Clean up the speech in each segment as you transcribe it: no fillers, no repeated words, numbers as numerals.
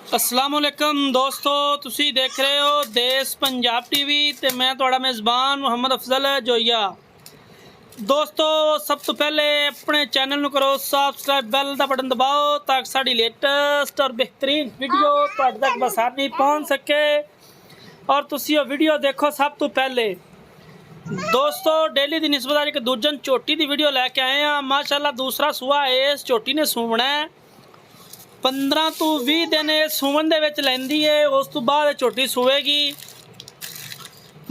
अस्सलामुअलैकुम दोस्तों, तुसी देख रहे हो देश पंजाब टीवी ते मैं तुहाड़ा मेज़बान मुहम्मद अफजल जोइया। दोस्तों, सब तो पहले अपने चैनल नूं करो सबसक्राइब, बैल दा बटन दबाओ ताकि साड़ी लेटेस्ट और बेहतरीन वीडियो तुहाडे तक बसानी पहुँच सके और तुसी वो वीडियो देखो सब तो पहले। दोस्तों, डेली की निस्बत अज एक दूजन झोटी की वीडियो लैके आए हैं। माशाअल्लाह दूसरा सूआ इस झोटी ने सूवना है। 15 तो 20 दिन सूवन दे विच लैंदी है, उस तो बाद झोटी सूवेगी।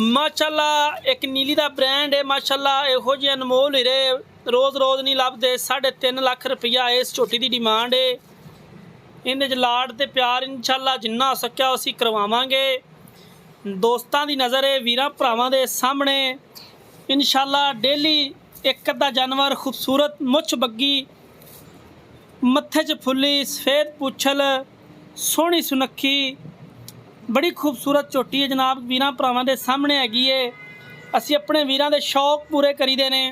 माशाअल्लाह एक नीली दा ब्रांड है। माशाअल्लाह इहो जिहे अनमोल हीरे रोज़ रोज़ नहीं लभदे। 3.5 लाख रुपया इस झोटी की डिमांड है। इहदे च लाड ते प्यार इंशाअल्लाह जिन्ना हो सकिया असीं करवावांगे। दोस्तां दी नज़र है, वीरां भरावां दे सामने इंशाअल्लाह डेली एक अद्धा जानवर खूबसूरत मुछ बग्गी, मत्थे च फुल्ली, सफेद पुछल, सोहनी सुनक्खी, बड़ी खूबसूरत झोटी है जनाब, वीरां भरावां दे सामने हैगी है। असीं अपने वीरां दे शौक पूरे करीदे ने,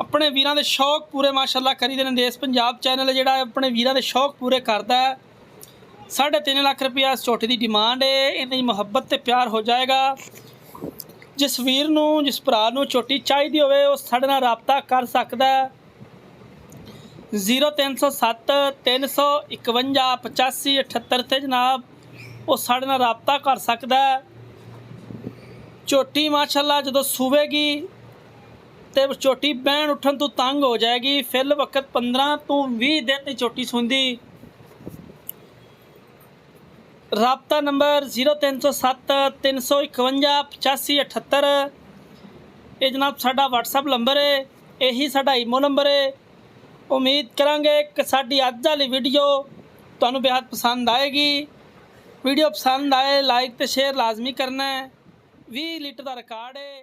अपने वीरां दे शौक पूरे माशाअल्लाह करीदे ने। देश पंजाब चैनल जिहड़ा अपने वीरां दे शौक पूरे करदा है। 3.5 लाख रुपया इस झोटी की डिमांड है। इहदी मुहब्बत ते प्यार हो जाएगा। जिस वीर नूं, जिस भरा नूं झोटी चाहिदी होवे उह साडे नाल राबता कर सकदा है। 0307 351 85 78 ते जनाब वो साढ़े नाल राबता कर सकता है। झोटी माशाअल्लाह जदों सूवेगी तो झोटी बहन उठन तो तंग हो जाएगी। फिल वक्त 15 तो 20 दिन की झोटी सूंदी। राबता नंबर 0307 351 85 78। ये जनाब साडा WhatsApp नंबर है, यही साडा ईमो नंबर है। उम्मीद करांगे कि साडी अज वाली वीडियो तुहानूं बेहद पसंद आएगी। वीडियो पसंद आए लाइक तो शेयर लाजमी करना है। 20 लीटर का रिकॉर्ड है।